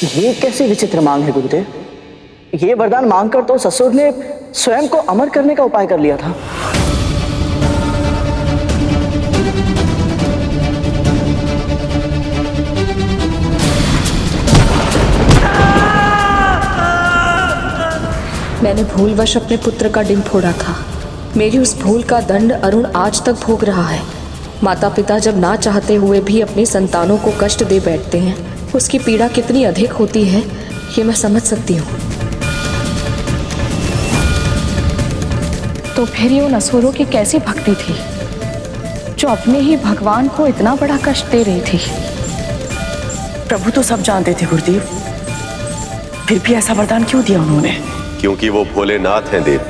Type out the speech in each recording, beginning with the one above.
ये कैसी विचित्र मांग है गुरुदेव। ये वरदान मांगकर तो ससुर ने स्वयं को अमर करने का उपाय कर लिया था। मैंने भूलवश अपने पुत्र का डिंब फोड़ा था। मेरी उस भूल का दंड अरुण आज तक भोग रहा है। माता पिता जब ना चाहते हुए भी अपनी संतानों को कष्ट दे बैठते हैं, उसकी पीड़ा कितनी अधिक होती है ये मैं समझ सकती हूँ। तो फिर ये उन असुरों की कैसी भक्ति थी जो अपने ही भगवान को इतना बड़ा कष्ट दे रही थी? प्रभु तो सब जानते थे गुरुदेव, फिर भी ऐसा वरदान क्यों दिया उन्होंने? क्योंकि वो भोलेनाथ हैं देव।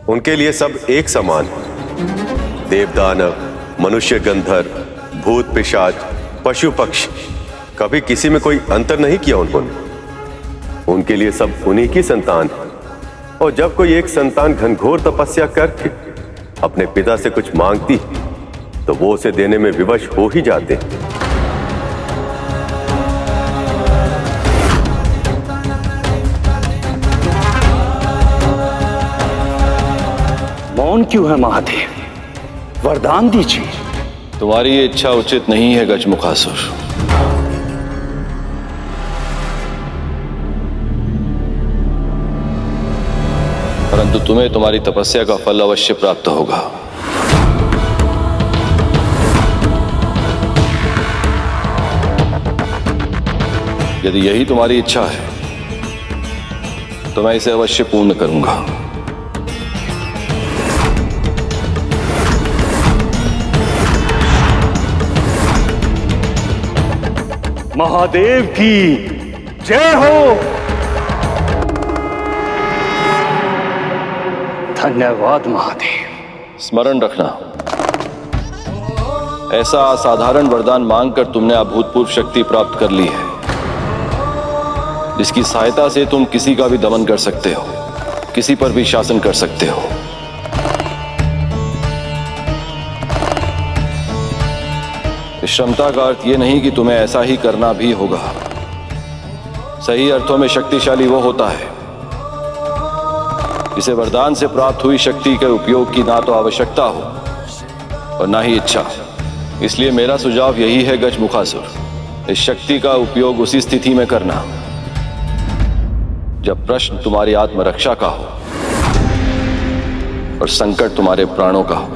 उनके लिए सब एक समान। देव दानव, मनुष्य गंधर्व, भूत पिशाच, पशु पक्षी, कभी किसी में कोई अंतर नहीं किया उन्होंने। उनके लिए सब उन्हीं की संतान है। और जब कोई एक संतान घनघोर तपस्या करके अपने पिता से कुछ मांगती तो वो उसे देने में विवश हो ही जाते हैं। मौन क्यों है महादेव? वरदान दीजिए। तुम्हारी ये इच्छा उचित नहीं है गजमुखासुर। परंतु तुम्हें तुम्हारी तपस्या का फल अवश्य प्राप्त होगा। यदि यही तुम्हारी इच्छा है तो मैं इसे अवश्य पूर्ण करूंगा। महादेव की जय हो। धन्यवाद महादेव। स्मरण रखना, ऐसा असाधारण वरदान मांगकर तुमने अभूतपूर्व शक्ति प्राप्त कर ली है, जिसकी सहायता से तुम किसी का भी दमन कर सकते हो, किसी पर भी शासन कर सकते हो। इस क्षमता का अर्थ यह नहीं कि तुम्हें ऐसा ही करना भी होगा। सही अर्थों में शक्तिशाली वो होता है जिसे वरदान से प्राप्त हुई शक्ति के उपयोग की ना तो आवश्यकता हो और ना ही इच्छा। इसलिए मेरा सुझाव यही है गजमुखासुर, इस शक्ति का उपयोग उसी स्थिति में करना जब प्रश्न तुम्हारी आत्मरक्षा का हो और संकट तुम्हारे प्राणों का हो।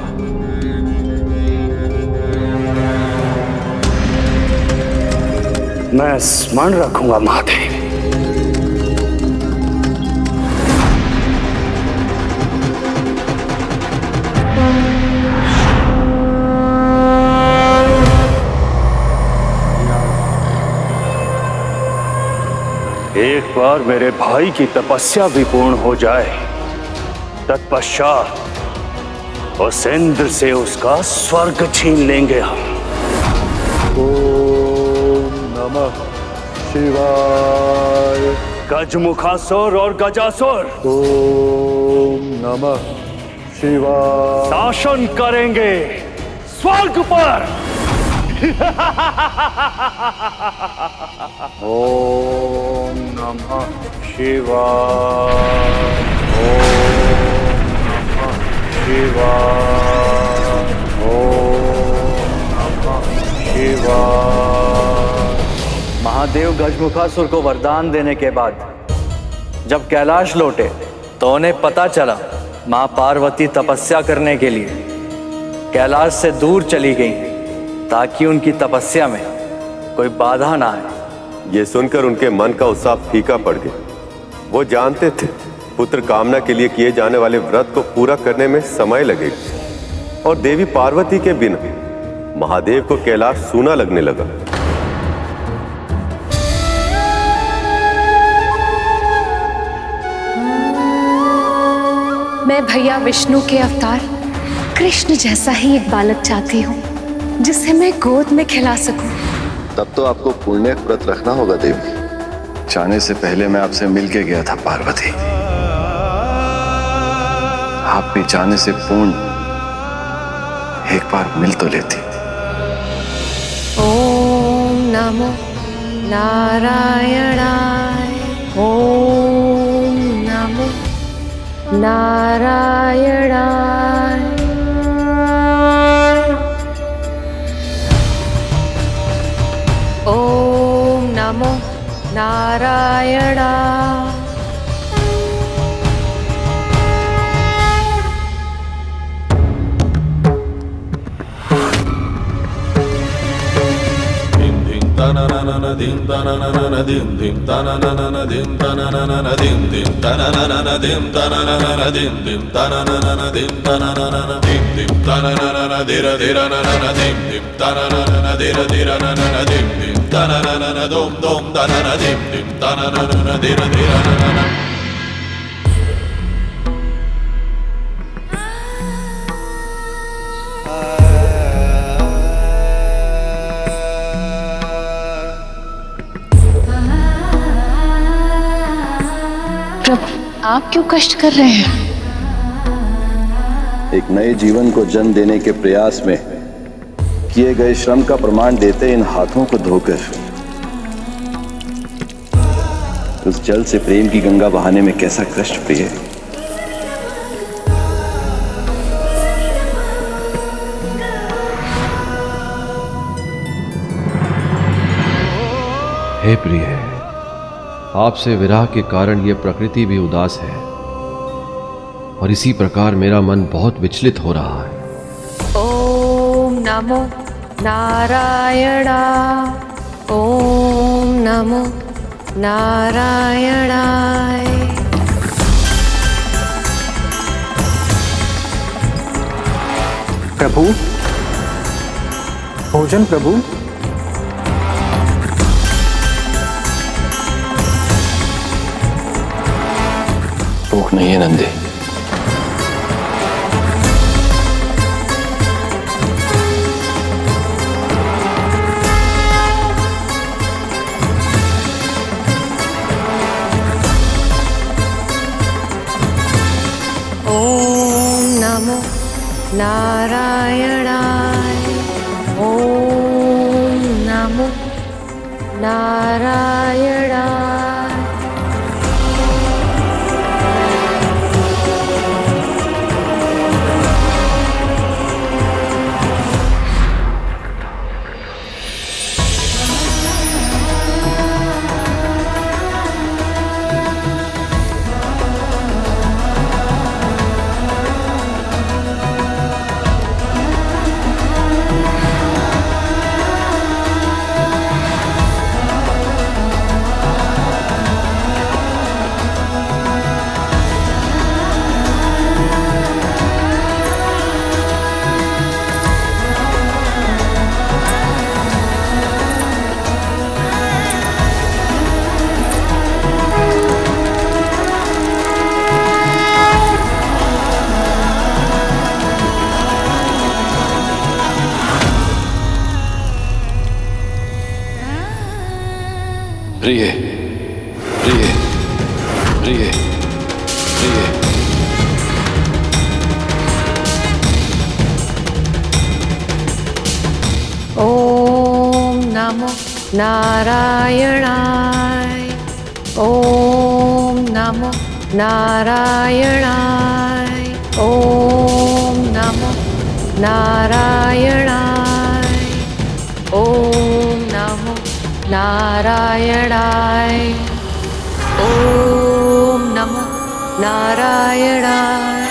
मैं स्मरण रखूंगा महादेव। एक बार मेरे भाई की तपस्या भी पूर्ण हो जाए, तत्पश्चात उस इंद्र से उसका स्वर्ग छीन लेंगे हम। नमः शिवाय। गजमुखासुर और गजासुर ओम नमः शिवाय। शासन करेंगे स्वर्ग पर। ओम नमः शिवाय। ओम नमः शिवाय। ओम नमः शिवाय। महादेव गजमुखासुर को वरदान देने के बाद जब कैलाश लौटे तो उन्हें पता चला मां पार्वती तपस्या करने के लिए कैलाश से दूर चली गई ताकि उनकी तपस्या में कोई बाधा ना आए। ये सुनकर उनके मन का उत्साह फीका पड़ गया। वो जानते थे पुत्र कामना के लिए किए जाने वाले व्रत को पूरा करने में समय लगेगा और देवी पार्वती के बिना महादेव को कैलाश सूना लगने लगा। मैं भैया विष्णु के अवतार कृष्ण जैसा ही एक बालक चाहती हूँ जिसे मैं गोद में खिला सकूं। तब तो आपको पुण्य व्रत रखना होगा देवी। जाने से पहले मैं आपसे मिल के गया था पार्वती। आप भी जाने से पूर्ण एक बार मिल तो लेती। ओम नमो नारायणाय। ओम नमो नारायणाय। ओम नमो नारायणाय। आप क्यों कष्ट कर रहे हैं? एक नए जीवन को जन्म देने के प्रयास में किए गए श्रम का प्रमाण देते इन हाथों को धोकर उस जल से प्रेम की गंगा बहाने में कैसा कष्ट प्रिय। हे प्रिय, आपसे विरह के कारण यह प्रकृति भी उदास है और इसी प्रकार मेरा मन बहुत विचलित हो रहा है। ओम नमो नारायणाय। ओम नमो नारायणाय। प्रभु, भोजन प्रभु। भूख नहीं है नंदे। ओम नमो नारायणाय। ओम नमो नारायणाय। प्रिय, प्रिय, प्रिय, प्रिय। ओम नमो नारायणाय। ओम नमो नारायणाय। ओम नमो नारायणाय। ओम नमो नारायणाय। ओम नमो नारायणाय।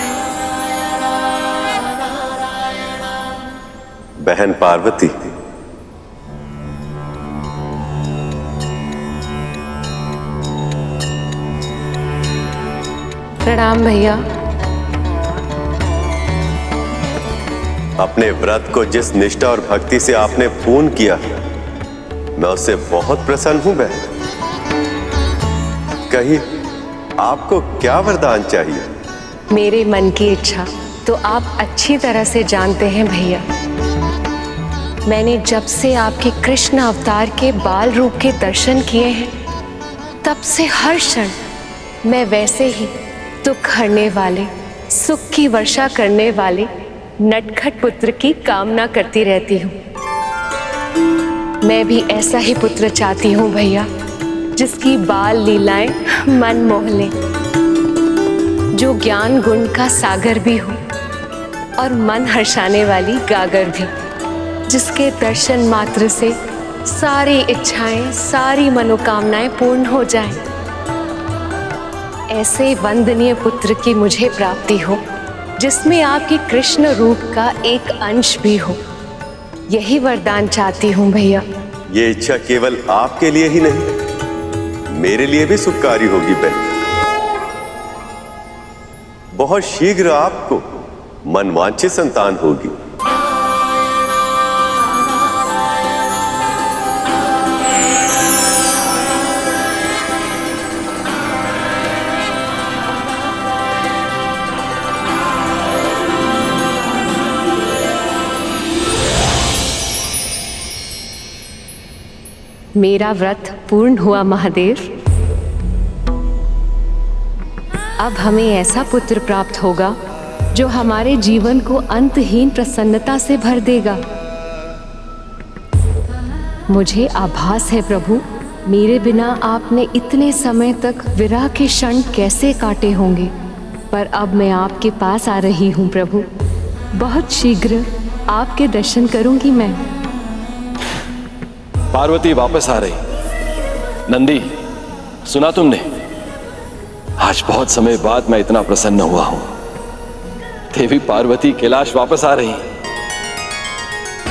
बहन पार्वती, प्रणाम भैया। अपने व्रत को जिस निष्ठा और भक्ति से आपने पूर्ण किया, मैं उससे बहुत प्रसन्न हूं बहन। कहिए, आपको क्या वरदान चाहिए? मेरे मन की इच्छा तो आप अच्छी तरह से जानते हैं भैया। मैंने जब से आपके कृष्ण अवतार के बाल रूप के दर्शन किए हैं, तब से हर क्षण मैं वैसे ही दुख हरने वाले, सुख की वर्षा करने वाले नटखट पुत्र की कामना करती रहती हूँ। मैं भी ऐसा ही पुत्र चाहती हूँ भैया, जिसकी बाल लीलाएं मन मोह लें, जो ज्ञान गुण का सागर भी हो और मन हर्षाने वाली गागर भी, जिसके दर्शन मात्र से सारी इच्छाएं, सारी मनोकामनाएं पूर्ण हो जाएं। ऐसे वंदनीय पुत्र की मुझे प्राप्ति हो, जिसमें आपके कृष्ण रूप का एक अंश भी हो। यही वरदान चाहती हूँ भैया। ये इच्छा केवल आपके लिए ही नहीं, मेरे लिए भी सुखकारी होगी बहन। बहुत शीघ्र आपको मनवांछित संतान होगी। मेरा व्रत पूर्ण हुआ महादेव। अब हमें ऐसा पुत्र प्राप्त होगा जो हमारे जीवन को अंतहीन प्रसन्नता से भर देगा। मुझे आभास है प्रभु, मेरे बिना आपने इतने समय तक विरह के क्षण कैसे काटे होंगे, पर अब मैं आपके पास आ रही हूँ प्रभु। बहुत शीघ्र आपके दर्शन करूंगी मैं। पार्वती वापस आ रही। नंदी, सुना तुमने? आज बहुत समय बाद मैं इतना प्रसन्न हुआ हूं। देवी पार्वती कैलाश वापस आ रही।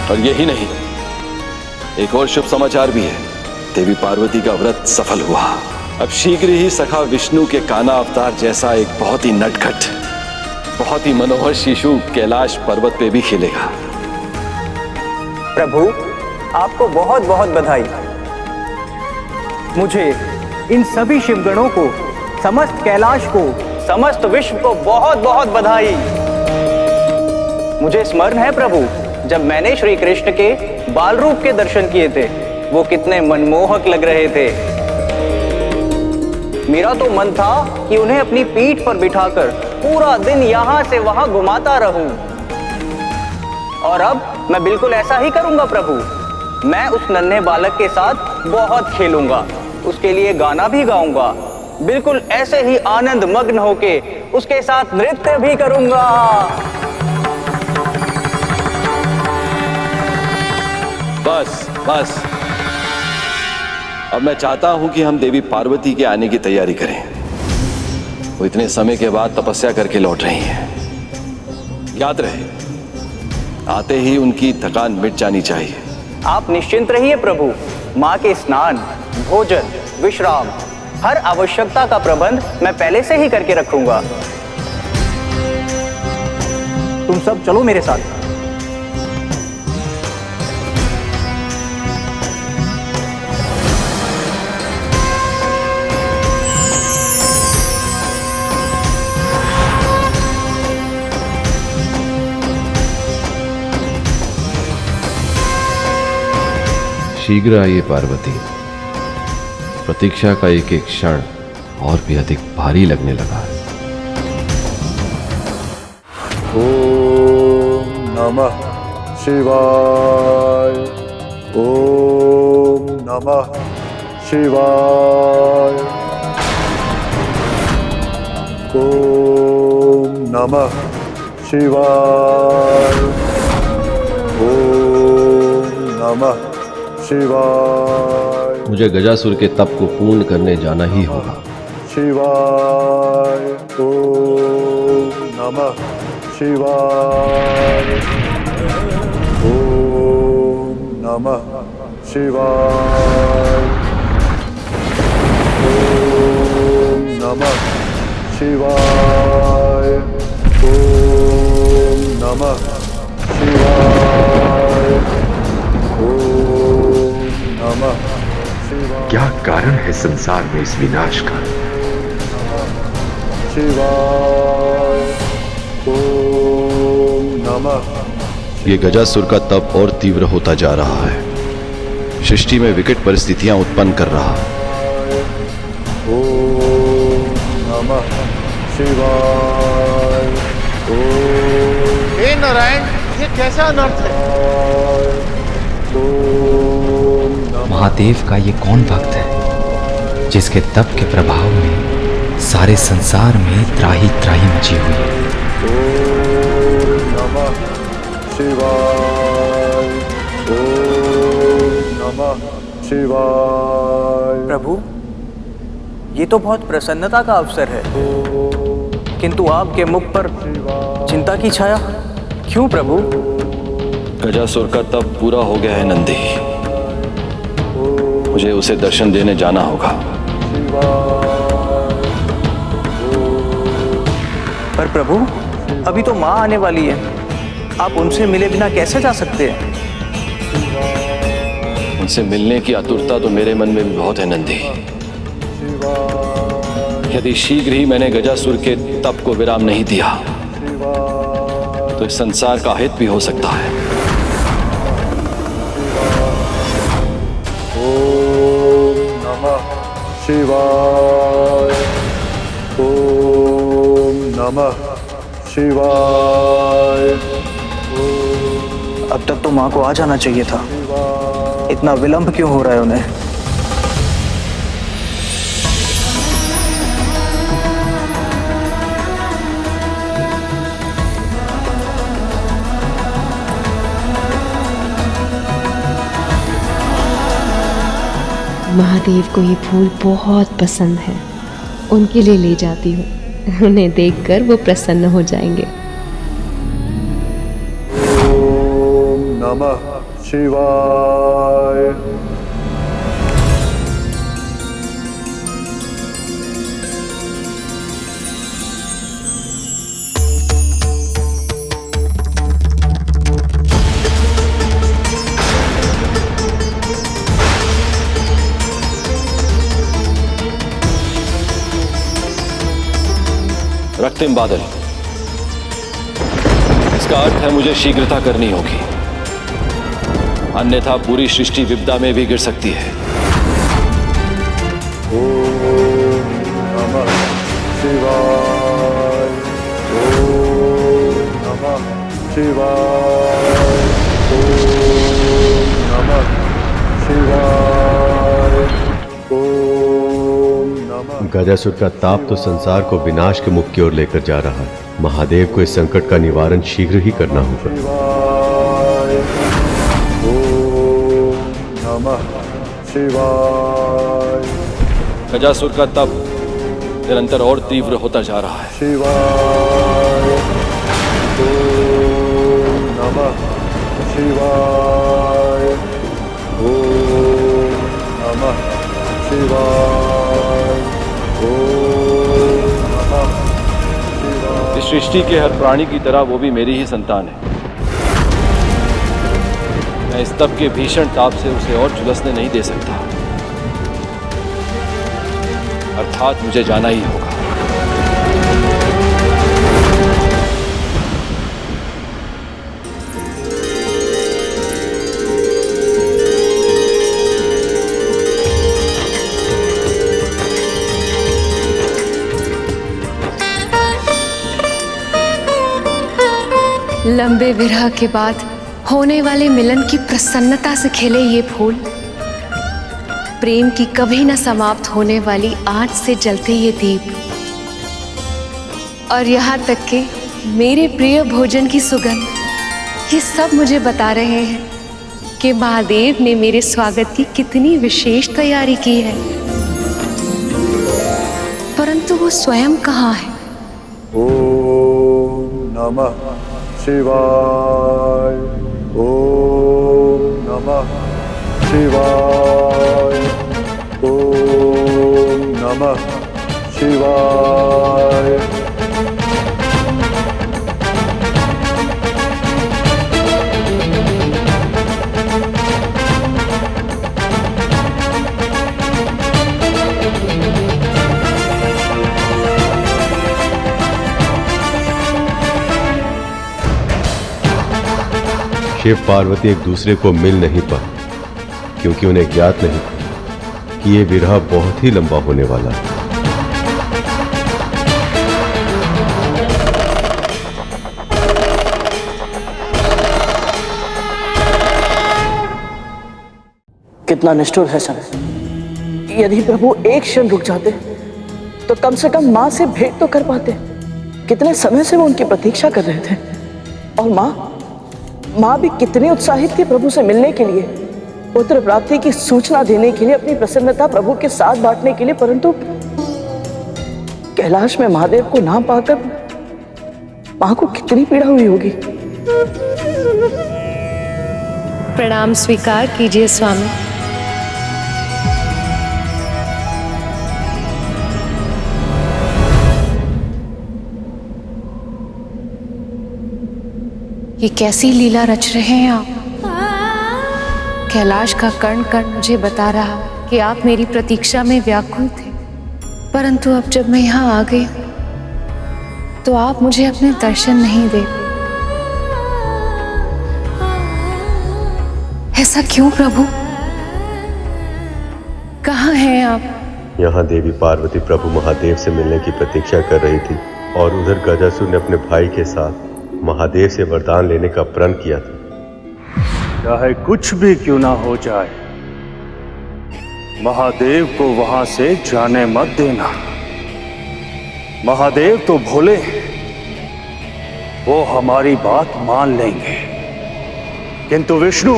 और यही नहीं, एक और शुभ समाचार भी है। देवी पार्वती का व्रत सफल हुआ। अब शीघ्र ही सखा विष्णु के काना अवतार जैसा एक बहुत ही नटखट, बहुत ही मनोहर शिशु कैलाश पर्वत पे भी खिलेगा। प्रभु, आपको बहुत बहुत बधाई। मुझे इन सभी शिवगणों को, समस्त कैलाश को, समस्त विश्व को बहुत बहुत बधाई। मुझे स्मरण है प्रभु, जब मैंने श्री कृष्ण के बाल रूप के दर्शन किए थे, वो कितने मनमोहक लग रहे थे। मेरा तो मन था कि उन्हें अपनी पीठ पर बिठाकर पूरा दिन यहाँ से वहां घुमाता रहूं। और अब मैं बिल्कुल ऐसा ही करूंगा प्रभु। मैं उस नन्हे बालक के साथ बहुत खेलूंगा, उसके लिए गाना भी गाऊंगा, बिल्कुल ऐसे ही आनंद मग्न होके उसके साथ नृत्य भी करूंगा। बस बस, अब मैं चाहता हूं कि हम देवी पार्वती के आने की तैयारी करें। वो इतने समय के बाद तपस्या करके लौट रही हैं। याद रहे, आते ही उनकी थकान मिट जानी चाहिए। आप निश्चिंत रहिए प्रभु, माँ के स्नान, भोजन, विश्राम, हर आवश्यकता का प्रबंध मैं पहले से ही करके रखूंगा। तुम सब चलो मेरे साथ। शीघ्र आइए पार्वती। प्रतीक्षा का एक एक क्षण और भी अधिक भारी लगने लगा है। ओम नमः शिवाय। ओम नमः शिवाय। ओम नमः शिवाय। ओम नमः शिवाय। मुझे गजासुर के तप को पूर्ण करने जाना ही होगा। शिवाय। ओम नमः शिवाय। ओम नमः शिवाय। ओम नमः शिवाय। ओम नमः शिवाय। ओम नमः शिवाय। क्या कारण है संसार में इस विनाश का? शिवाय। ओम नमः। ये गजासुर का तप और तीव्र होता जा रहा है, सृष्टि में विकट परिस्थितियां उत्पन्न कर रहा है। ओम नमः शिवाय। ओम हे नारायण, ये कैसा अनर्थ है? ओम महादेव का ये कौन भक्त है जिसके तप के प्रभाव में सारे संसार में त्राही त्राही मची हुई है। ओम नमः शिवाय। ओम नमः शिवाय। प्रभु, ये तो बहुत प्रसन्नता का अवसर है, किंतु आपके मुख पर चिंता की छाया क्यों प्रभु? गजासुर का तप पूरा हो गया है नंदी, मुझे उसे दर्शन देने जाना होगा। पर प्रभु, अभी तो माँ आने वाली है, आप उनसे मिले बिना कैसे जा सकते हैं? उनसे मिलने की आतुरता तो मेरे मन में भी बहुत है नंदी। यदि शीघ्र ही मैंने गजासुर के तप को विराम नहीं दिया तो इस संसार का हित भी हो सकता है। ओम नमः शिवाय। ओम नमः शिवाय। अब तक तो माँ को आ जाना चाहिए था, इतना विलंब क्यों हो रहा है उन्हें? महादेव को ये फूल बहुत पसंद है, उनके लिए ले जाती हूँ। उन्हें देखकर वो प्रसन्न हो जाएंगे। ओम नमः शिवाय। रक्तिम बादल, इसका अर्थ है मुझे शीघ्रता करनी होगी, अन्यथा पूरी सृष्टि विपदा में भी गिर सकती है। ओम नमः शिवाय। ओम नमः शिवाय। ओम नमः शिवाय। ओम नमः। गजासुर का ताप तो संसार को विनाश के मुख की ओर लेकर जा रहा है। महादेव को इस संकट का निवारण शीघ्र ही करना होगा। ओम नमः शिवाय। गजासुर का तप निरंतर और तीव्र होता जा रहा है। शिवाय। ओम नमः शिवाय। ओम नमः शिवाय। ओम नमः शिवाय। इस सृष्टि के हर प्राणी की तरह वो भी मेरी ही संतान है। मैं इस तप के भीषण ताप से उसे और झुलसने नहीं दे सकता, अर्थात मुझे जाना ही होगा। लंबे विरह के बाद होने वाले मिलन की प्रसन्नता से खिले ये फूल, प्रेम की कभी न समाप्त होने वाली आँच से जलते ये दीप, और यहाँ तक कि मेरे प्रिय भोजन की सुगंध, ये सब मुझे बता रहे हैं कि महादेव ने मेरे स्वागत की कितनी विशेष तैयारी की है। परंतु वो स्वयं कहाँ है? ओम नमः शिवाय। ओम नमः शिवाय। ओम नमः शिवाय। शिव पार्वती एक दूसरे को मिल नहीं पाए क्योंकि उन्हें ज्ञात नहीं था कि ये विरह बहुत ही लंबा होने वाला है। कितना निष्ठुर है समय। यदि प्रभु एक क्षण रुक जाते तो कम से कम माँ से भेंट तो कर पाते। कितने समय से वो उनकी प्रतीक्षा कर रहे थे। और माँ भी कितनी उत्साहित थी प्रभु से मिलने के लिए, पुत्र प्राप्ति की सूचना देने के लिए, अपनी प्रसन्नता प्रभु के साथ बांटने के लिए। परंतु कैलाश में महादेव को ना पाकर माँ को कितनी पीड़ा हुई होगी। प्रणाम स्वीकार कीजिए स्वामी। ये कैसी लीला रच रहे हैं आप। कैलाश का कण कण मुझे बता रहा कि आप मेरी प्रतीक्षा में व्याकुल थे, परंतु अब जब मैं यहाँ आ गई तो आप मुझे अपने दर्शन नहीं दे। ऐसा क्यों प्रभु? कहाँ हैं आप? यहाँ देवी पार्वती प्रभु महादेव से मिलने की प्रतीक्षा कर रही थी और उधर गजासुर ने अपने भाई के साथ महादेव से वरदान लेने का प्रण किया था। चाहे कुछ भी क्यों ना हो जाए, महादेव को वहां से जाने मत देना। महादेव तो भोले, वो हमारी बात मान लेंगे, किंतु विष्णु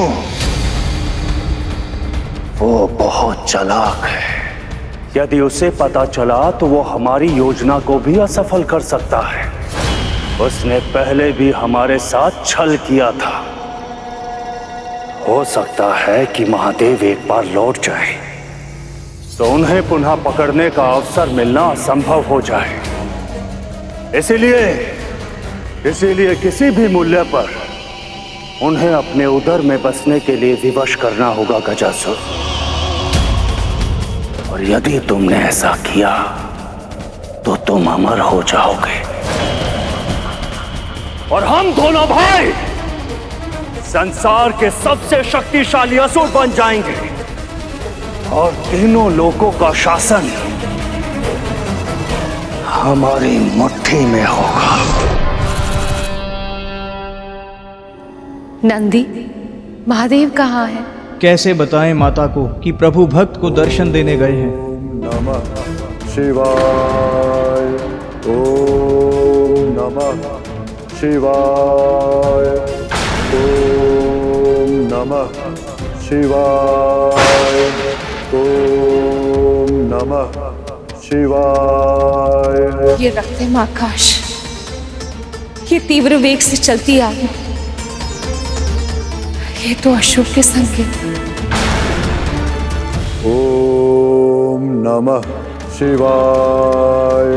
वो बहुत चालाक है। यदि उसे पता चला तो वो हमारी योजना को भी असफल कर सकता है। उसने पहले भी हमारे साथ छल किया था। हो सकता है कि महादेव एक बार लौट जाए तो उन्हें पुनः पकड़ने का अवसर मिलना असंभव हो जाए। इसीलिए किसी भी मूल्य पर उन्हें अपने उदर में बसने के लिए विवश करना होगा गजासुर। और यदि तुमने ऐसा किया तो तुम अमर हो जाओगे और हम दोनों भाई संसार के सबसे शक्तिशाली असुर बन जाएंगे और तीनों लोकों का शासन हमारी मुट्ठी में होगा। नंदी, महादेव कहाँ है? कैसे बताएं माता को कि प्रभु भक्त को दर्शन देने गए हैं। नमः शिवाय। ओम नमः शिवाय। ओम नमः शिवाय। ओम नमः शिवाय। ये रक्तम आकाश, ये तीव्र वेग से चलती आग, ये तो अशुभ के संकेत। ओम नमः शिवाय।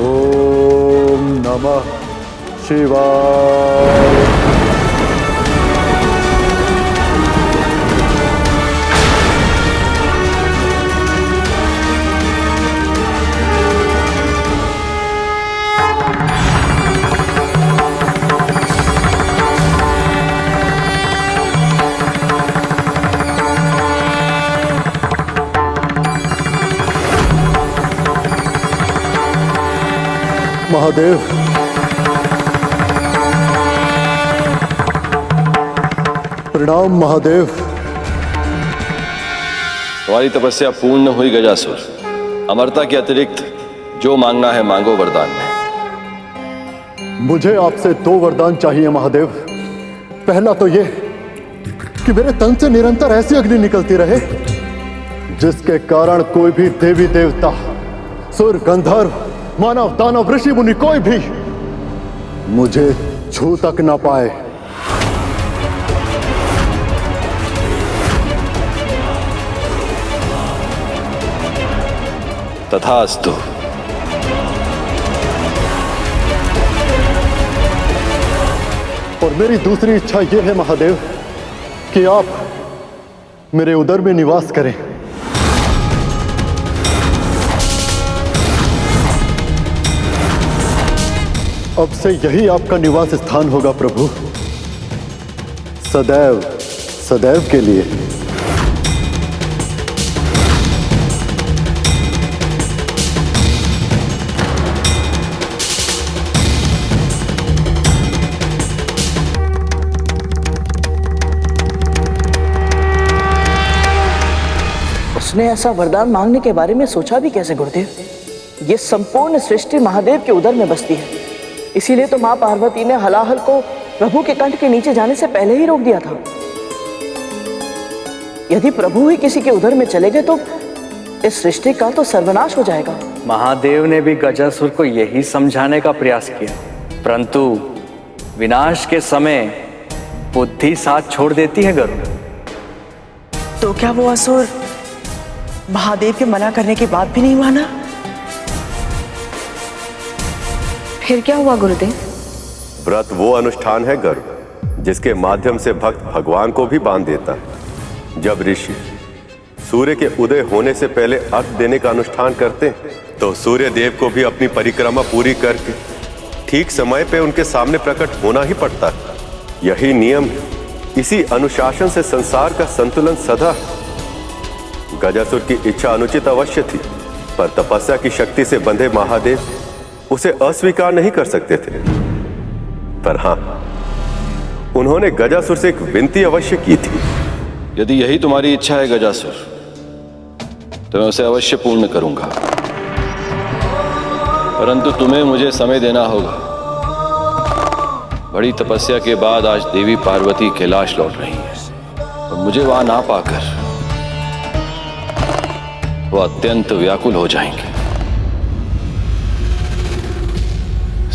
ओम नमः शिवाय। महादेव, प्रणाम महादेव। तुम्हारी तपस्या पूर्ण हुई गजासुर। अमरता के अतिरिक्त जो मांगना है मांगो वरदान में। मुझे आपसे 2 वरदान चाहिए महादेव। पहला तो ये कि मेरे तन से निरंतर ऐसी अग्नि निकलती रहे जिसके कारण कोई भी देवी देवता, सुर, गंधर्व, मानव, दानव, ऋषि मुनि कोई भी मुझे छू तक ना पाए। तथास्तु। और मेरी दूसरी इच्छा यह है महादेव कि आप मेरे उदर में निवास करें। अब से यही आपका निवास स्थान होगा प्रभु, सदैव सदैव के लिए। उसने ऐसा वरदान मांगने के बारे में सोचा भी कैसे गुरुदेव? ये संपूर्ण सृष्टि महादेव के उदर में बसती है, इसीलिए तो माँ पार्वती ने हलाहल को प्रभु के कंठ के नीचे जाने से पहले ही रोक दिया था। यदि प्रभु ही किसी के उदर में चले गए तो इस सृष्टि का तो सर्वनाश हो जाएगा। महादेव ने भी गजासुर को यही समझाने का प्रयास किया, परंतु विनाश के समय बुद्धि साथ छोड़ देती है गरुड़। तो क्या वो असुर महादेव के मना करने के बाद भी नहीं माना? फिर क्या हुआ गुरुदेव? व्रत वो अनुष्ठान है गरुड़ जिसके माध्यम से भक्त भगवान को भी बांध देता है। जब ऋषि सूर्य के उदय होने से पहले अर्घ देने का अनुष्ठान करते हैं तो सूर्य देव को भी अपनी परिक्रमा पूरी करके ठीक समय पे उनके सामने प्रकट होना ही पड़ता है। यही नियम है। इसी अनुशासन से संसार का संतुलन सदा। गजासुर की इच्छा अनुचित अवश्य थी, पर तपस्या की शक्ति से बंधे महादेव उसे अस्वीकार नहीं कर सकते थे। पर हां, उन्होंने गजासुर से एक विनती अवश्य की थी। यदि यही तुम्हारी इच्छा है गजासुर, तो मैं उसे अवश्य पूर्ण करूंगा, परंतु तुम्हें मुझे समय देना होगा। बड़ी तपस्या के बाद आज देवी पार्वती कैलाश लौट रही है और मुझे वहां ना पाकर वो अत्यंत व्याकुल हो जाएंगे।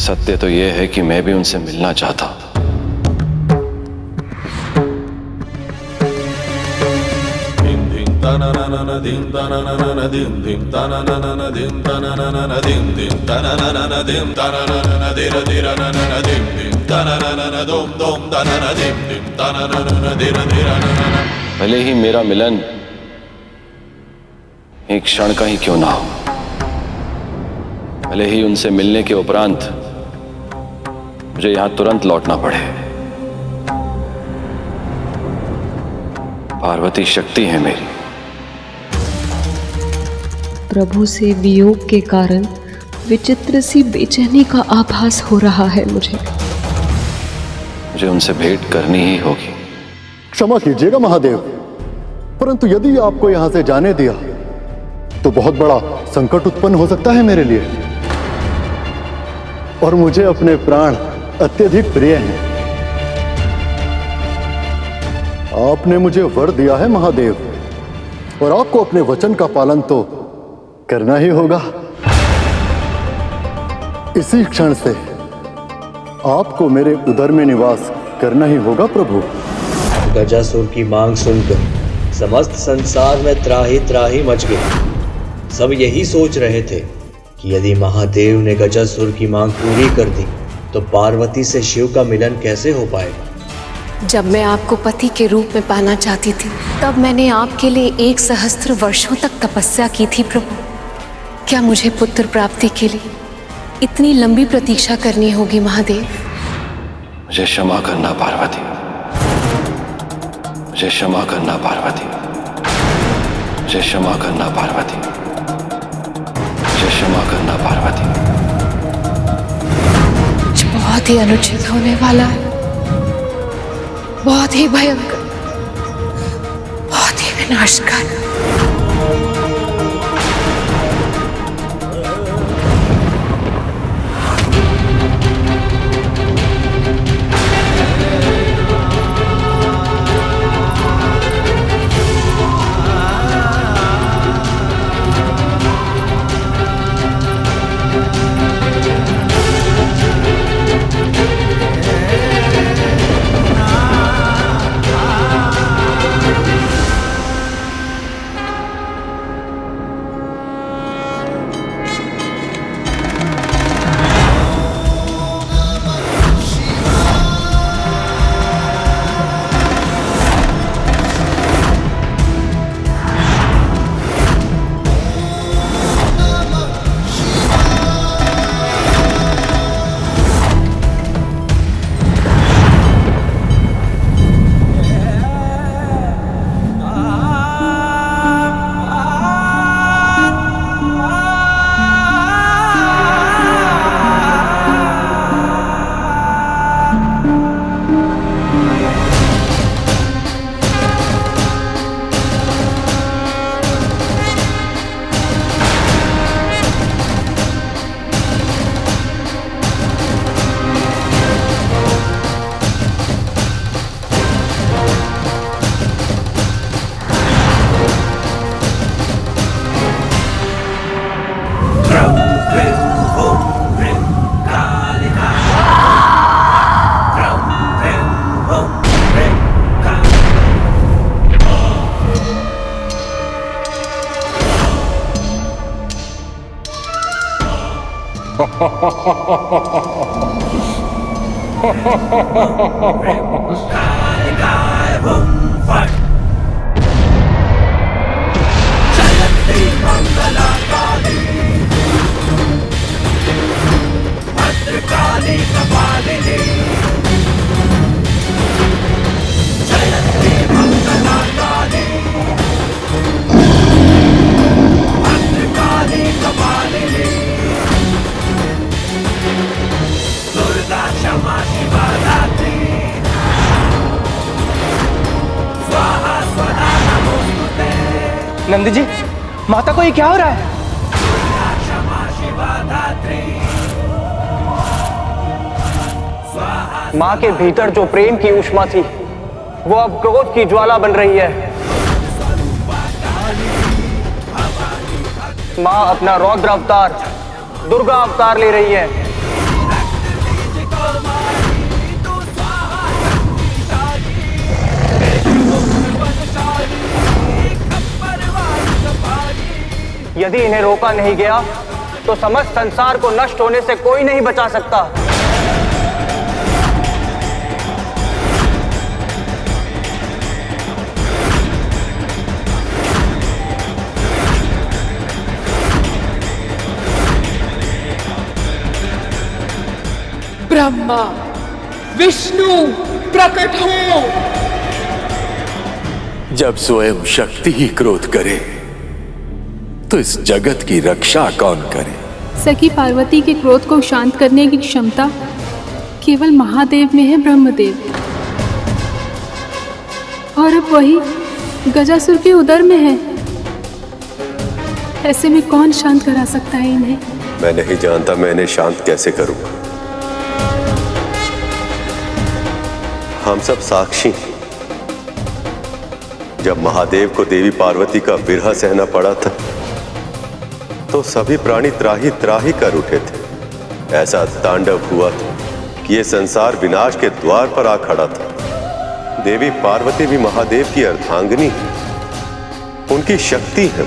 सत्य तो यह है कि मैं भी उनसे मिलना चाहता हूं। भले ही मेरा मिलन एक क्षण का ही क्यों ना हो, भले ही उनसे मिलने के उपरांत मुझे यहां तुरंत लौटना पड़े। पार्वती शक्ति है मेरी। प्रभु से वियोग के कारण विचित्र सी बेचैनी का आभास हो रहा है मुझे उनसे भेंट करनी ही होगी। क्षमा कीजिएगा महादेव, परंतु यदि आपको यहां से जाने दिया तो बहुत बड़ा संकट उत्पन्न हो सकता है मेरे लिए, और मुझे अपने प्राण अत्यधिक प्रिय हैं। आपने मुझे वर दिया है महादेव, और आपको अपने वचन का पालन तो करना ही होगा। इसी क्षण से आपको मेरे उदर में निवास करना ही होगा प्रभु। गजासुर की मांग सुनकर समस्त संसार में त्राही त्राही मच गई। सब यही सोच रहे थे कि यदि महादेव ने गजासुर की मांग पूरी कर दी तो पार्वती से शिव का मिलन कैसे हो पाएगा। जब मैं आपको पति के रूप में पाना चाहती थी, तब मैंने आपके लिए 1 सहस्त्र वर्षों तक तपस्या की थी प्रभु। क्या मुझे पुत्र प्राप्ति के लिए इतनी लंबी प्रतीक्षा करनी होगी महादेव? मुझे क्षमा करना पार्वती, मुझे क्षमा करना पार्वती, मुझे क्षमा करना पार्वती, मुझे क्षमा करना पार्वती। कुछ बहुत ही अनुचित होने वाला है, बहुत ही भयंकर, बहुत ही विनाशकारी। नंदी जी, माता को ये क्या हो रहा है? माँ के भीतर जो प्रेम की ऊष्मा थी वो अब क्रोध की ज्वाला बन रही है। माँ अपना रौद्र अवतार दुर्गा अवतार ले रही है। यदि इन्हें रोका नहीं गया तो समस्त संसार को नष्ट होने से कोई नहीं बचा सकता। ब्रह्मा विष्णु प्रकट हो। जब स्वयं शक्ति ही क्रोध करे तो इस जगत की रक्षा कौन करे? सखी पार्वती के क्रोध को शांत करने की क्षमता केवल महादेव में है, ब्रह्मदेव। और अब वही गजासुर के उदर में है। ऐसे में कौन शांत करा सकता है इन्हें? मैं नहीं जानता मैं इन्हें शांत कैसे करूंगा। हम सब साक्षी हैं। जब महादेव को देवी पार्वती का विरह सहना पड़ा था तो सभी प्राणी त्राही त्राही कर उठे थे। ऐसा तांडव हुआ था कि यह संसार विनाश के द्वार पर आ खड़ा था। देवी पार्वती भी महादेव की अर्धांगिनी है, उनकी शक्ति है।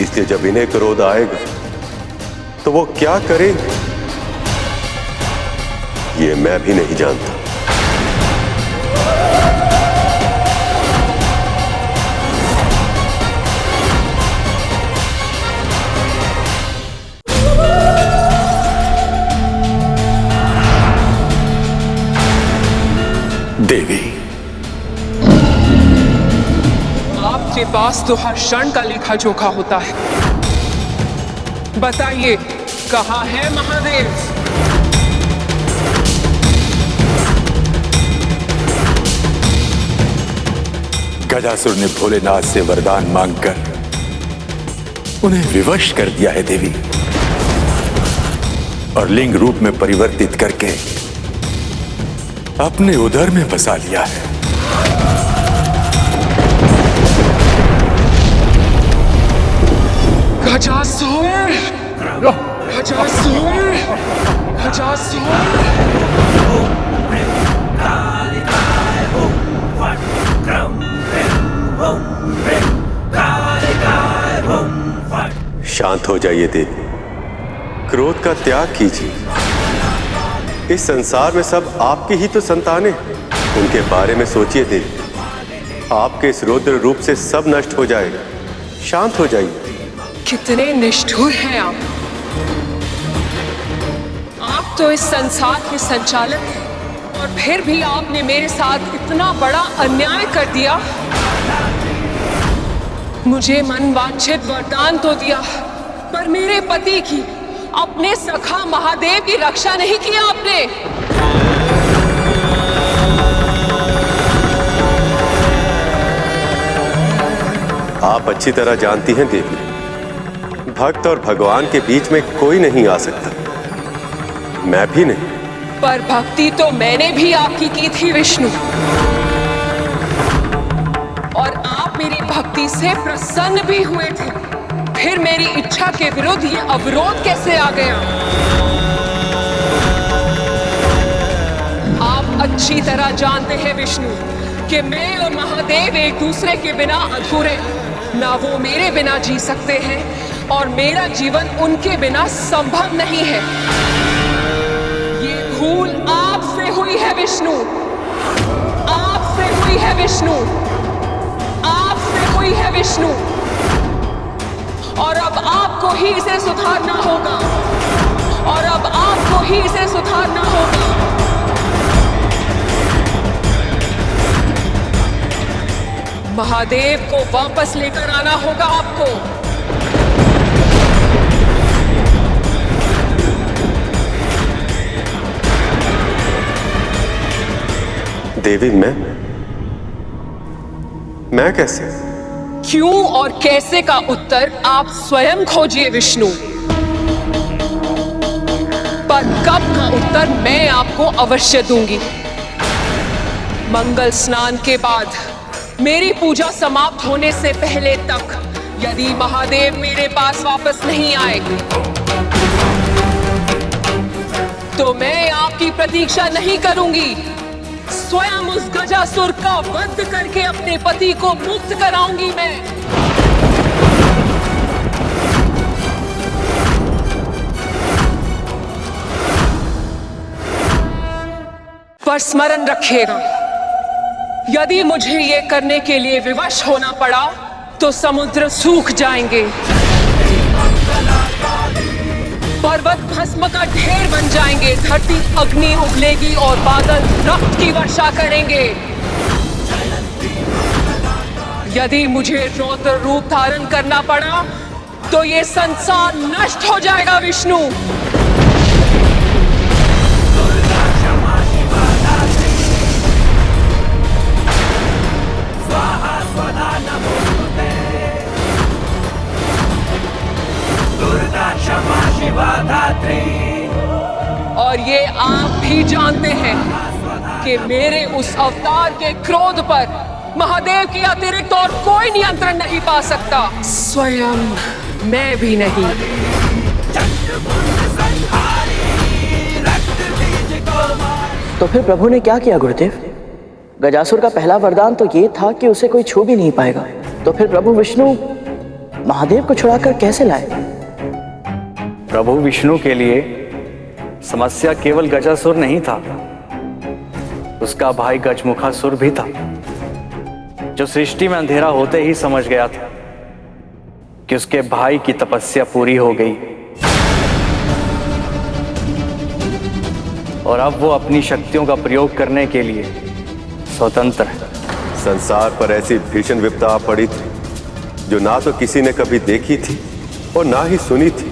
इसलिए जब इन्हें क्रोध आएगा तो वो क्या करेंगे ये मैं भी नहीं जानता। देवी, आपके पास तो हर क्षण का लेखा जोखा होता है। बताइए, कहाँ है महादेव? गजासुर ने भोलेनाथ से वरदान मांगकर उन्हें विवश कर दिया है देवी, और लिंग रूप में परिवर्तित करके अपने उदर में बसा लिया है। गजासुर! गजासुर! गजासुर! शांत हो जाइए देवी, क्रोध का त्याग कीजिए। इस संसार में सब आपकी ही तो संतानें हैं। उनके बारे में सोचिए देवी। आपके इस रौद्र रूप से सब नष्ट हो जाएगा। शांत हो जाइए। कितने निष्ठुर हैं आप! आप तो इस संसार के संचालक हैं और फिर भी आपने मेरे साथ इतना बड़ा अन्याय कर दिया। मुझे मनवांछित वरदान तो दिया, पर मेरे पति की, अपने सखा महादेव की रक्षा नहीं की आपने। आप अच्छी तरह जानती हैं देवी, भक्त और भगवान के बीच में कोई नहीं आ सकता, मैं भी नहीं। पर भक्ति तो मैंने भी आपकी की थी विष्णु, और आप मेरी भक्ति से प्रसन्न भी हुए थे। फिर मेरी इच्छा के विरुद्ध ये अवरोध कैसे आ गया? आप अच्छी तरह जानते हैं विष्णु कि मैं और महादेव एक दूसरे के बिना अधूरे। ना वो मेरे बिना जी सकते हैं और मेरा जीवन उनके बिना संभव नहीं है। ये भूल आपसे हुई है विष्णु, आपसे हुई है विष्णु, आपसे हुई है विष्णु, और अब आपको ही इसे सुधारना होगा, और अब आपको ही इसे सुधारना होगा। महादेव को वापस लेकर आना होगा आपको। देवी, मैं कैसे? क्यों और कैसे का उत्तर आप स्वयं खोजिए विष्णु, पर कब का उत्तर मैं आपको अवश्य दूंगी। मंगल स्नान के बाद मेरी पूजा समाप्त होने से पहले तक यदि महादेव मेरे पास वापस नहीं आए तो मैं आपकी प्रतीक्षा नहीं करूंगी। स्वयं उस गजासुर का वध करके अपने पति को मुक्त कराऊंगी मैं। पर स्मरण रखिएगा, यदि मुझे ये करने के लिए विवश होना पड़ा तो समुद्र सूख जाएंगे, पर्वत भस्म का ढेर बन जाएंगे, धरती अग्नि उगलेगी और बादल रक्त की वर्षा करेंगे। यदि मुझे रौद्र रूप धारण करना पड़ा तो ये संसार नष्ट हो जाएगा विष्णु। और ये आप भी जानते हैं कि मेरे उस अवतार के क्रोध पर महादेव के अतिरिक्त और कोई नियंत्रण नहीं पा सकता, स्वयं मैं भी नहीं। तो फिर प्रभु ने क्या किया गुरुदेव? गजासुर का पहला वरदान तो ये था कि उसे कोई छू भी नहीं पाएगा, तो फिर प्रभु विष्णु महादेव को छुड़ाकर कैसे लाए? प्रभु विष्णु के लिए समस्या केवल गजासुर नहीं था, उसका भाई गजमुखासुर भी था, जो सृष्टि में अंधेरा होते ही समझ गया था कि उसके भाई की तपस्या पूरी हो गई और अब वो अपनी शक्तियों का प्रयोग करने के लिए स्वतंत्र है। संसार पर ऐसी भीषण विपदा पड़ी थी जो ना तो किसी ने कभी देखी थी और ना ही सुनी थी।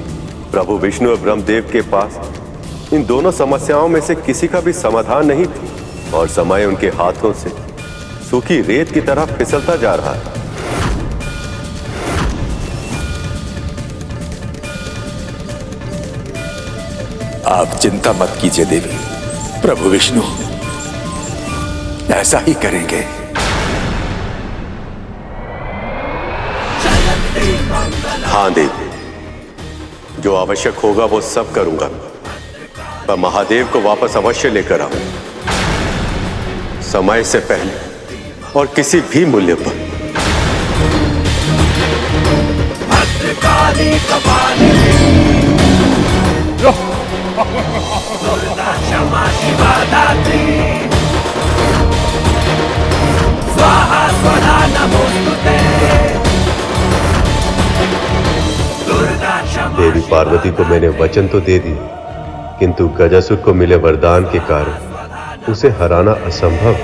प्रभु विष्णु और ब्रह्मदेव के पास इन दोनों समस्याओं में से किसी का भी समाधान नहीं थी और समय उनके हाथों से सूखी रेत की तरह फिसलता जा रहा है। आप चिंता मत कीजिए देवी, प्रभु विष्णु ऐसा ही करेंगे। हाँ देवी, जो आवश्यक होगा वो सब करूंगा, पर महादेव को वापस अवश्य लेकर आऊं, समय से पहले और किसी भी मूल्य पर। देवी पार्वती को मैंने वचन तो दे दी, किंतु गजासुर को मिले वरदान के कारण उसे हराना असंभव।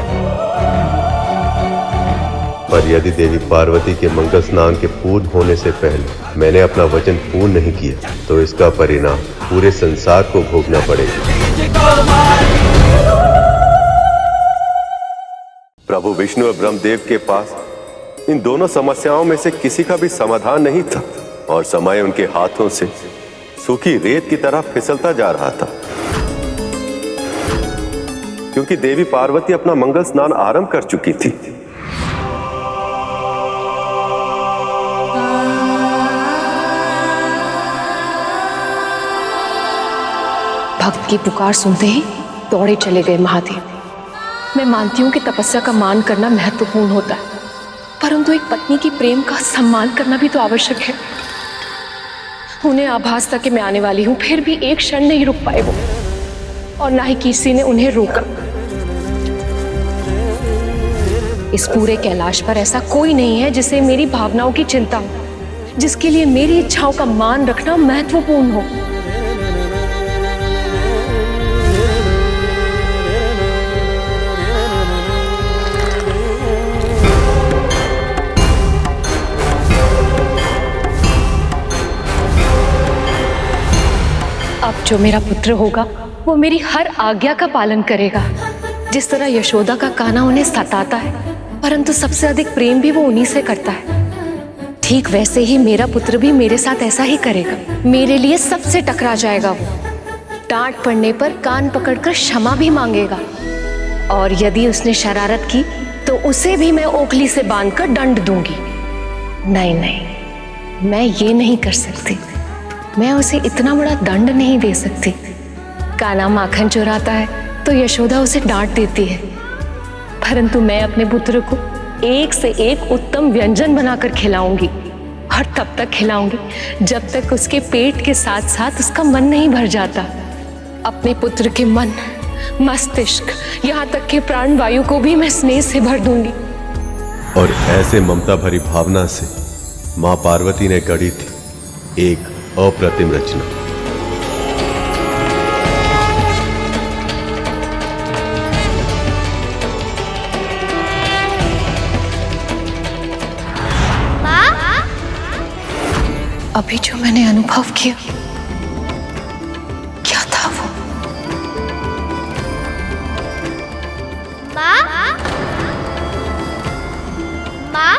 पर यदि देवी पार्वती के मंगल स्नान के पूर्ण होने से पहले मैंने अपना वचन पूर्ण नहीं किया तो इसका परिणाम पूरे संसार को भोगना पड़ेगा। प्रभु विष्णु और ब्रह्मदेव के पास इन दोनों समस्याओं में से किसी का भी समाधान नहीं था और समय उनके हाथों से सूखी रेत की तरह फिसलता जा रहा था, क्योंकि देवी पार्वती अपना मंगल स्नान आरंभ कर चुकी थी। भक्त की पुकार सुनते ही दौड़े चले गए महादेव। मैं मानती हूँ कि तपस्या का मान करना महत्वपूर्ण होता है, परंतु एक पत्नी की प्रेम का सम्मान करना भी तो आवश्यक है। उन्हें आभास था कि मैं आने वाली हूं, फिर भी एक क्षण नहीं रुक पाए वो, और ना ही किसी ने उन्हें रोका। इस पूरे कैलाश पर ऐसा कोई नहीं है जिसे मेरी भावनाओं की चिंता हो, जिसके लिए मेरी इच्छाओं का मान रखना महत्वपूर्ण हो। अब जो मेरा पुत्र होगा वो मेरी हर आज्ञा का पालन करेगा। जिस तरह यशोदा का कान्हा उन्हें सताता है, परंतु सबसे अधिक प्रेम भी वो उन्हीं से करता है, ठीक वैसे ही मेरा पुत्र भी मेरे साथ ऐसा ही करेगा। मेरे लिए सबसे टकरा जाएगा वो, डांट पड़ने पर कान पकड़कर क्षमा भी मांगेगा, और यदि उसने शरारत की तो उसे भी मैं ओखली से बांधकर दंड दूंगी। नहीं नहीं, मैं ये नहीं कर सकती, मैं उसे इतना बड़ा दंड नहीं दे सकती। कान्हा माखन चुराता है तो यशोदा उसे डांट देती है, परंतु मैं अपने पुत्र को एक से एक उत्तम व्यंजन बनाकर खिलाऊंगी, और तब तक खिलाऊंगी जब तक उसके पेट के साथ साथ उसका मन नहीं भर जाता। अपने पुत्र के मन, मस्तिष्क, यहाँ तक कि प्राण वायु को भी मैं स्नेह से भर दूंगी। और ऐसे ममता भरी भावना से मां पार्वती ने गढ़ी थी एक अप्रतिम रचना। अभी जो मैंने अनुभव किया, क्या था वो? माँ? माँ?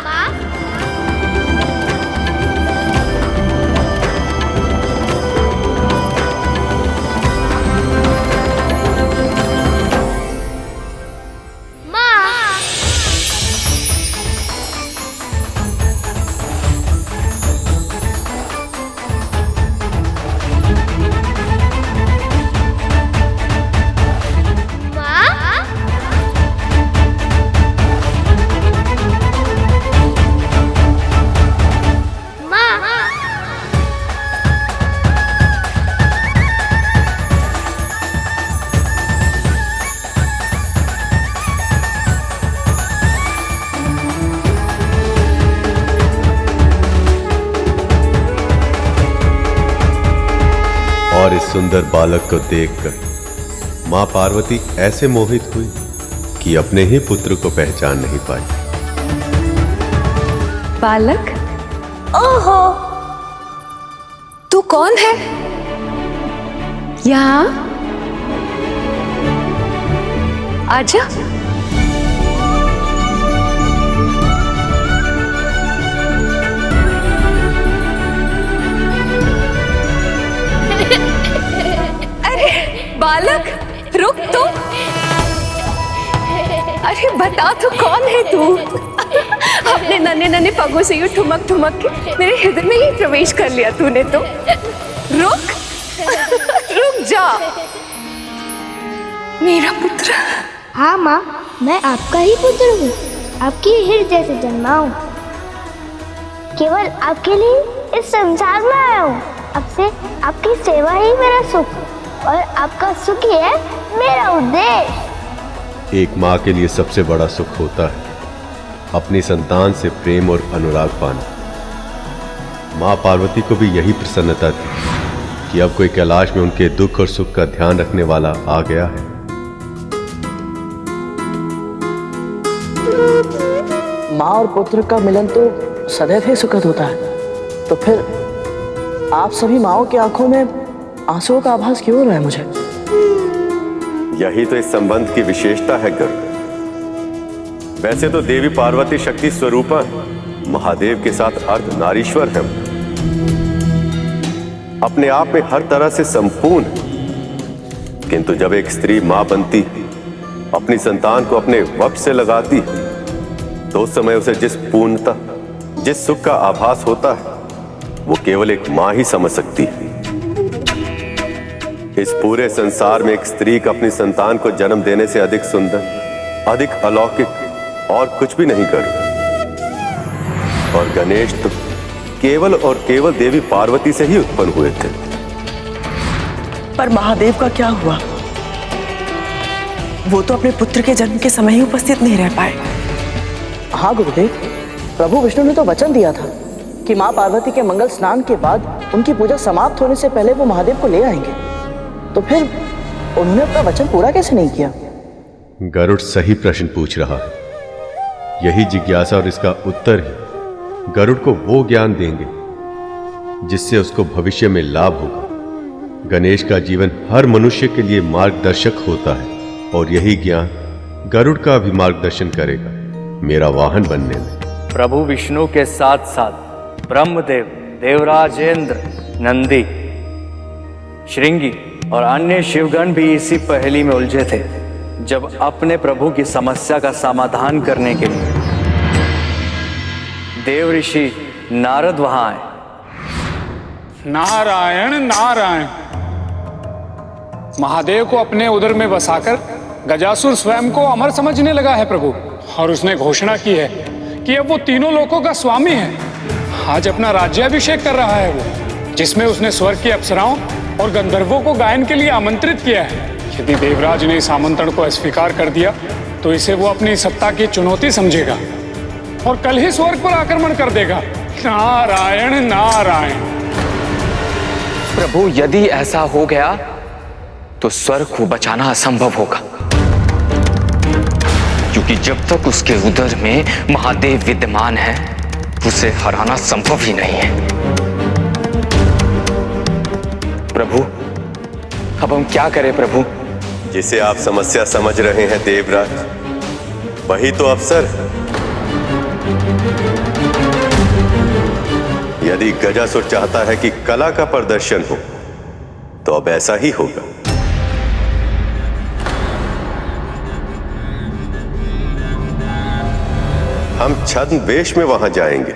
और इस सुंदर बालक को देखकर मां पार्वती ऐसे मोहित हुई कि अपने ही पुत्र को पहचान नहीं पाई। बालक? ओहो, तू कौन है? यहाँ आजा। बालक रुक तो। अरे बता तो कौन है तू? अपने नन्हे नन्हे पगों से यूं ठुमक ठुमक के मेरे हृदय में ही प्रवेश कर लिया तूने तो। रुक रुक जा मेरा पुत्र। हाँ माँ, मैं आपका ही पुत्र हूँ, आपकी हृदय से जन्मा हूँ, केवल आपके लिए इस संसार में आया हूँ। अब से आपकी सेवा ही मेरा सुख, और आपका सुख ही है मेरा उद्देश्य। एक माँ के लिए सबसे बड़ा सुख होता है अपनी संतान से प्रेम और अनुराग पाना। माँ पार्वती को भी यही प्रसन्नता थी कि अब कोई कैलाश में उनके दुख और सुख का ध्यान रखने वाला आ गया है। माँ और पुत्र का मिलन तो सदैव ही सुखद होता है, तो फिर आप सभी माँओं की आंखों में आंसुओं का आभास क्यों हो रहा है मुझे? यही तो इस संबंध की विशेषता है गर्ग। वैसे तो देवी पार्वती शक्ति स्वरूपा महादेव के साथ अर्ध नारीश्वर है, अपने आप में हर तरह से संपूर्ण, किंतु जब एक स्त्री मां बनती, अपनी संतान को अपने वश से लगाती, तो उस समय उसे जिस पूर्णता, जिस सुख का आभास होता है, वो केवल एक मां ही समझ सकती है। इस पूरे संसार में एक स्त्री का अपनी संतान को जन्म देने से अधिक सुंदर, अधिक अलौकिक और कुछ भी नहीं कर। और गणेश तो केवल और केवल देवी पार्वती से ही उत्पन्न हुए थे। पर महादेव का क्या हुआ? वो तो अपने पुत्र के जन्म के समय ही उपस्थित नहीं रह पाए। हाँ गुरुदेव, प्रभु विष्णु ने तो वचन दिया था कि माँ पार्वती के मंगल स्नान के बाद उनकी पूजा समाप्त होने से पहले वो महादेव को ले आएंगे। तो फिर उन्होंने अपना वचन पूरा कैसे नहीं किया? गरुड़ सही प्रश्न पूछ रहा है। यही जिज्ञासा और इसका उत्तर ही गरुड़ को वो ज्ञान देंगे जिससे उसको भविष्य में लाभ होगा। गणेश का जीवन हर मनुष्य के लिए मार्गदर्शक होता है और यही ज्ञान गरुड़ का भी मार्गदर्शन करेगा मेरा वाहन बनने में। प्रभु विष्णु के साथ साथ ब्रह्मदेव, देवराजेंद्र, नंदी, श्रृंगी और अन्य शिवगण भी इसी पहेली में उलझे थे जब अपने प्रभु की समस्या का समाधान करने के लिए देव ऋषि नारद वहां आए। नारायण नारायण। महादेव को अपने उदर में बसाकर गजासुर स्वयं को अमर समझने लगा है प्रभु, और उसने घोषणा की है कि अब वो तीनों लोकों का स्वामी है। आज अपना राज्याभिषेक कर रहा है वो, जिसमें उसने स्वर्ग की अप्सराओं और गंधर्वों को गायन के लिए आमंत्रित किया है। यदि देवराज ने इस आमंत्रण को अस्वीकार कर दिया तो इसे वो अपनी सत्ता की चुनौती समझेगा और कल ही स्वर्ग पर आक्रमण कर देगा। नारायण नारायण। प्रभु, यदि ऐसा हो गया तो स्वर्ग को बचाना असंभव होगा, क्योंकि जब तक उसके उदर में महादेव विद्यमान है उसे हराना संभव ही नहीं है। प्रभु, अब हम क्या करें प्रभु? जिसे आप समस्या समझ रहे हैं देवराज, वही तो अवसर है। यदि गजासुर चाहता है कि कला का प्रदर्शन हो तो अब ऐसा ही होगा। हम छद्म वेश में वहां जाएंगे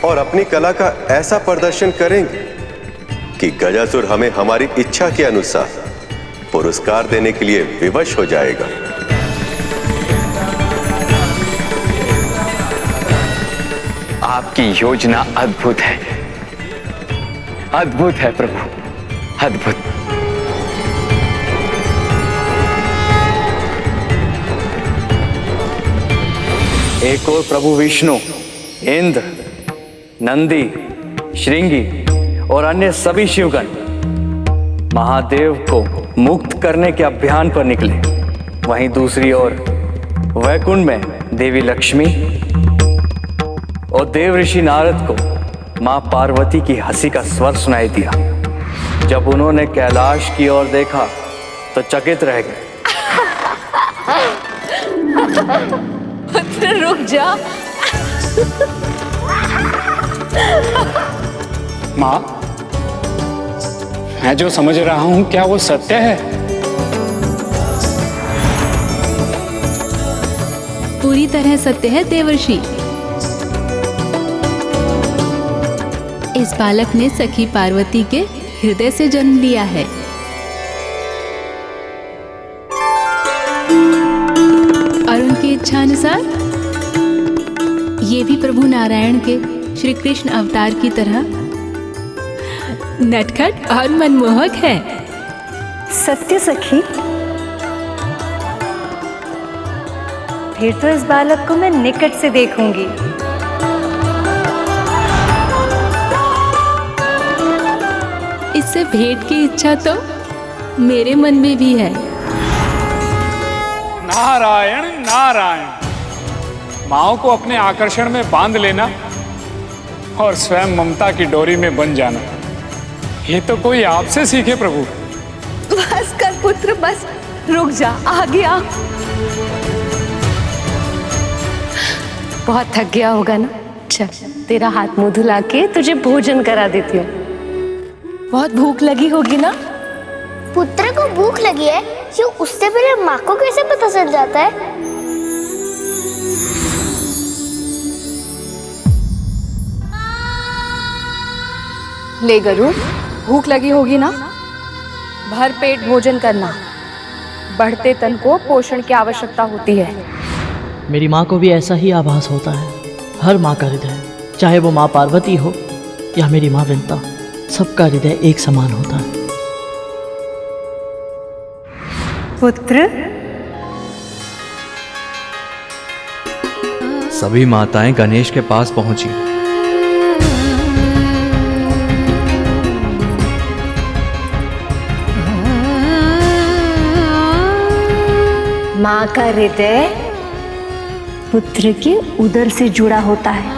और अपनी कला का ऐसा प्रदर्शन करेंगे कि गजासुर हमें हमारी इच्छा के अनुसार पुरस्कार देने के लिए विवश हो जाएगा। आपकी योजना अद्भुत है, अद्भुत है प्रभु, अद्भुत। एक और प्रभु विष्णु, इंद्र, नंदी, श्रृंगी और अन्य सभी शिवगण महादेव को मुक्त करने के अभियान पर निकले। वहीं दूसरी ओर वैकुंठ में देवी लक्ष्मी और देव ऋषि नारद को मां पार्वती की हंसी का स्वर सुनाई दिया। जब उन्होंने कैलाश की ओर देखा तो चकित रह गए। पुत्र रुक जा। माँ, मैं जो समझ रहा हूं क्या वो सत्य है? पूरी तरह सत्य है देवर्षि। इस बालक ने सखी पार्वती के हृदय से जन्म लिया है। और उनकी इच्छा अनुसार ये भी प्रभु नारायण के श्री कृष्ण अवतार की तरह नटखट और मनमोहक है। सत्य सखी, फिर तो इस बालक को मैं निकट से देखूंगी। इससे भेंट की इच्छा तो मेरे मन में भी है। नारायण नारायण। माओ को अपने आकर्षण में बांध लेना और स्वयं ममता की डोरी में बन जाना, ये तो कोई आपसे सीखे प्रभु। बस कर पुत्र, बस रुक जा, आगे आ। बहुत थक गया होगा ना? चल तेरा हाथ मुंह धुला के तुझे भोजन करा देती हूँ। बहुत भूख लगी होगी ना? पुत्र को भूख लगी है, क्यों उससे पहले माँ को कैसे पता चल जाता है? ले गरुड़, भूख लगी होगी ना? भर पेट भोजन करना। बढ़ते तन को पोषण की आवश्यकता होती है। मेरी माँ को भी ऐसा ही आभास होता है। हर माँ का हृदय चाहे वो माँ पार्वती हो या मेरी माँ विंता, सबका हृदय एक समान होता है। पुत्र, सभी माताएं गणेश के पास पहुंची। माँ का हृदय पुत्र के उदर से जुड़ा होता है।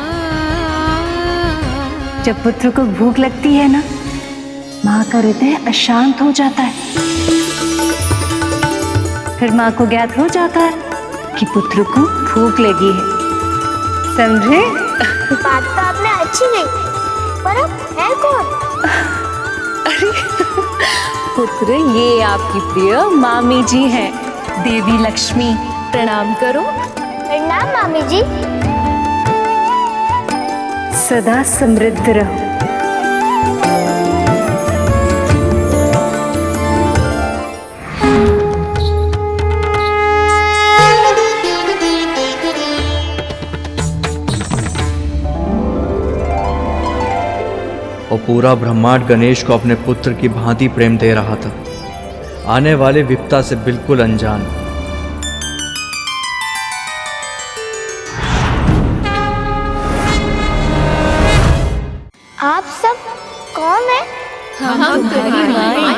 जब पुत्र को भूख लगती है ना, माँ का हृदय अशांत हो जाता है। फिर माँ को ज्ञात हो जाता है कि पुत्र को भूख लगी है। समझे? बात तो आपने अच्छी नहीं, पर अब है कौन? अरे पुत्र, ये आपकी प्रिय मामी जी हैं, देवी लक्ष्मी। प्रणाम करो। प्रणाम मामी जी। सदा समृद्ध रहो। और पूरा ब्रह्मांड गणेश को अपने पुत्र की भांति प्रेम दे रहा था, आने वाले विपदा से बिल्कुल अनजान। आप सब कौन है? हम तुम्हारी माँ।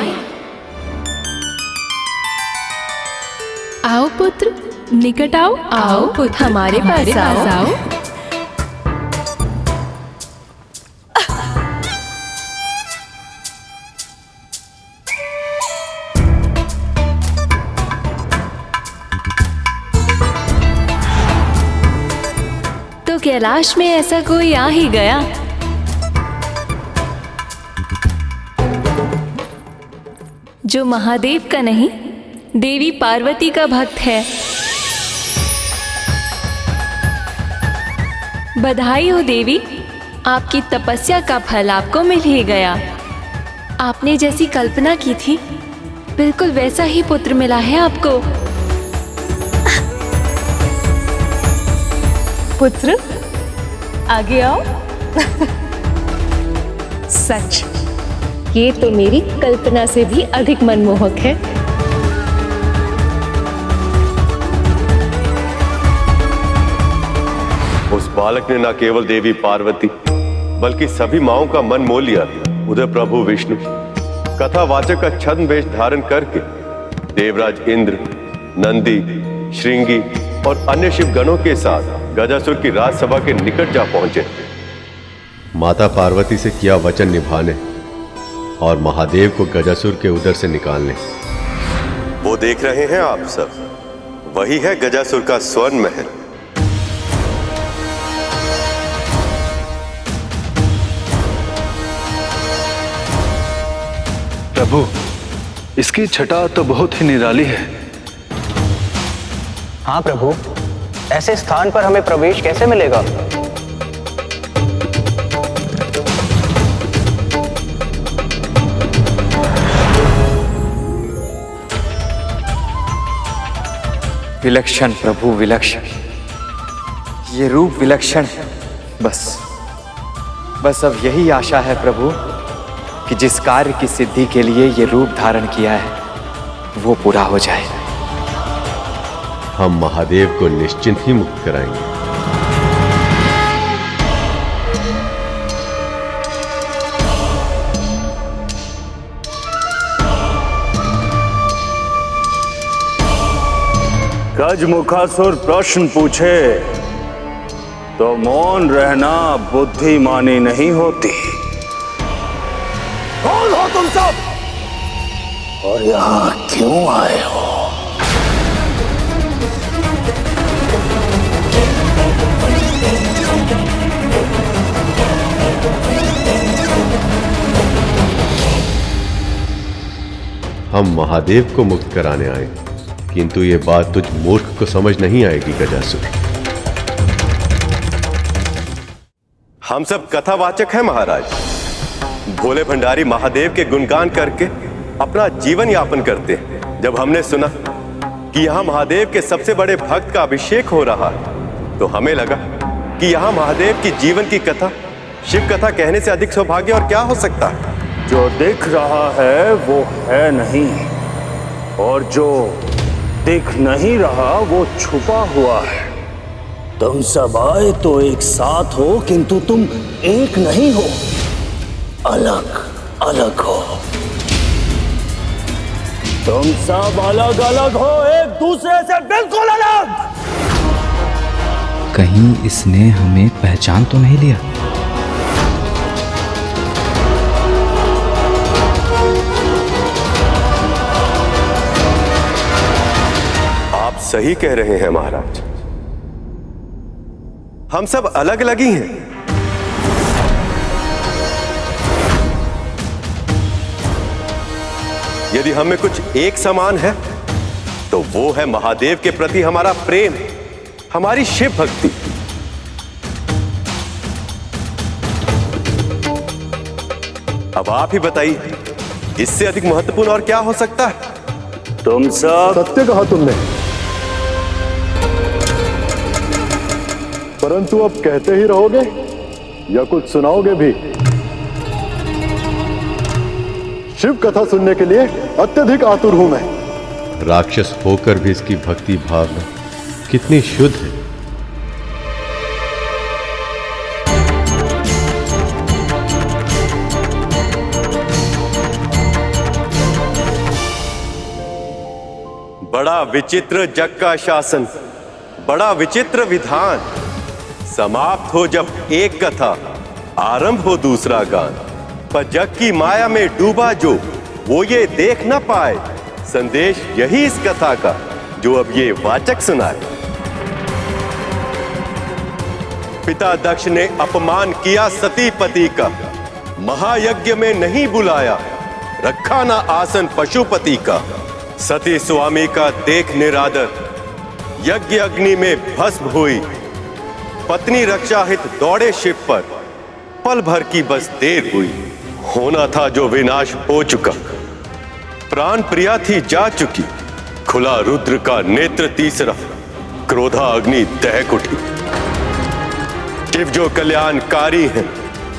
आओ पुत्र, निकट आओ। आओ पुत्र, हमारे पास आओ। तो कैलाश में ऐसा कोई आ ही गया। जो महादेव का नहीं, देवी पार्वती का भक्त है। बधाई हो देवी, आपकी तपस्या का फल आपको मिल ही गया। आपने जैसी कल्पना की थी, बिल्कुल वैसा ही पुत्र मिला है आपको। पुत्र, आगे आओ। सच, ये तो मेरी कल्पना से भी अधिक मनमोहक है। उस बालक ने न केवल देवी पार्वती बल्कि सभी माओं का मन मोह लिया। उधर प्रभु विष्णु कथावाचक का छद्म वेश धारण करके देवराज इंद्र, नंदी, श्रृंगी और अन्य शिव गणों के साथ गजासुर की राजसभा के निकट जा पहुंचे। माता पार्वती से किया वचन निभाने और महादेव को गजासुर के उदर से निकालने। वो देख रहे हैं आप सब, वही है गजासुर का स्वर्ण महल। प्रभु, इसकी छटा तो बहुत ही निराली है। हाँ प्रभु, ऐसे स्थान पर हमें प्रवेश कैसे मिलेगा? विलक्षण प्रभु, विलक्षण। ये रूप विलक्षण है। बस अब यही आशा है प्रभु कि जिस कार्य की सिद्धि के लिए ये रूप धारण किया है वो पूरा हो जाए। हम महादेव को निश्चिंत ही मुक्त कराएंगे। गजमुखासुर प्रश्न पूछे तो मौन रहना बुद्धिमानी नहीं होती। कौन हो तुम सब और यहाँ क्यों आए हो? हम महादेव को मुक्त कराने आए, किंतु ये बात तुझ मूर्ख को समझ नहीं आएगी गजासुर। हम सब कथावाचक हैं महाराज। भोले भंडारी महादेव के गुणगान करके अपना जीवन यापन करते हैं। जब हमने सुना कि यहाँ महादेव के सबसे बड़े भक्त का अभिषेक हो रहा है तो हमें लगा कि यहाँ महादेव की जीवन की कथा, शिव कथा कहने से अधिक सौभाग्य और क्या हो सकता है? जो दिख रहा है वो है नहीं, और जो दिख नहीं रहा वो छुपा हुआ है। तुम सब आए तो एक साथ हो, किंतु तुम एक नहीं हो, अलग अलग हो। तुम सब अलग अलग हो, एक दूसरे से बिल्कुल अलग। कहीं इसने हमें पहचान तो नहीं लिया? आप सही कह रहे हैं महाराज, हम सब अलग अलग ही हैं। यदि हमें कुछ एक समान है तो वो है महादेव के प्रति हमारा प्रेम, हमारी शिव भक्ति। अब आप ही बताइए, इससे अधिक महत्वपूर्ण और क्या हो सकता है? तुम सब सत्य कहा तुमने, परंतु अब कहते ही रहोगे या कुछ सुनाओगे भी? शिव कथा सुनने के लिए अत्यधिक आतुर हूं मैं। राक्षस होकर भी इसकी भक्ति भावना कितनी शुद्ध है। बड़ा विचित्र जग का शासन, बड़ा विचित्र विधान। समाप्त हो जब एक कथा, आरंभ हो दूसरा गान। पर जग की माया में डूबा जो, वो ये देख न पाए। संदेश यही इस कथा का, जो अब ये वाचक सुनाए। पिता दक्ष ने अपमान किया सती पति का, महायज्ञ में नहीं बुलाया, रखा ना आसन पशुपति का। सती स्वामी का देख निरादर, यज्ञ अग्नि में भस्म हुई। पत्नी रक्षा हित दौड़े शिव पर, पल भर की बस देर हुई। होना था जो विनाश हो चुका, प्राण प्रिया थी जा चुकी। खुला रुद्र का नेत्र तीसरा, क्रोधा अग्नि दहक उठी। शिव जो कल्याणकारी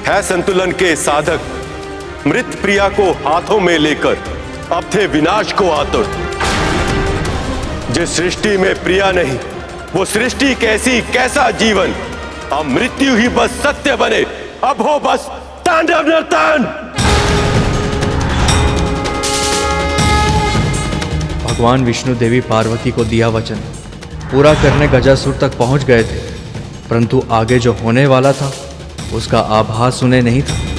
है संतुलन के साधक। मृत प्रिया को हाथों में लेकर अब थे विनाश को आतुर। जिस सृष्टि में प्रिया नहीं, वो सृष्टि कैसी कैसा जीवन। अब मृत्यु ही बस सत्य बने, अब हो बस तांडव नर्तन। भगवान विष्णु देवी पार्वती को दिया वचन पूरा करने गजासुर तक पहुंच गए थे, परंतु आगे जो होने वाला था उसका आभास उन्हें नहीं था।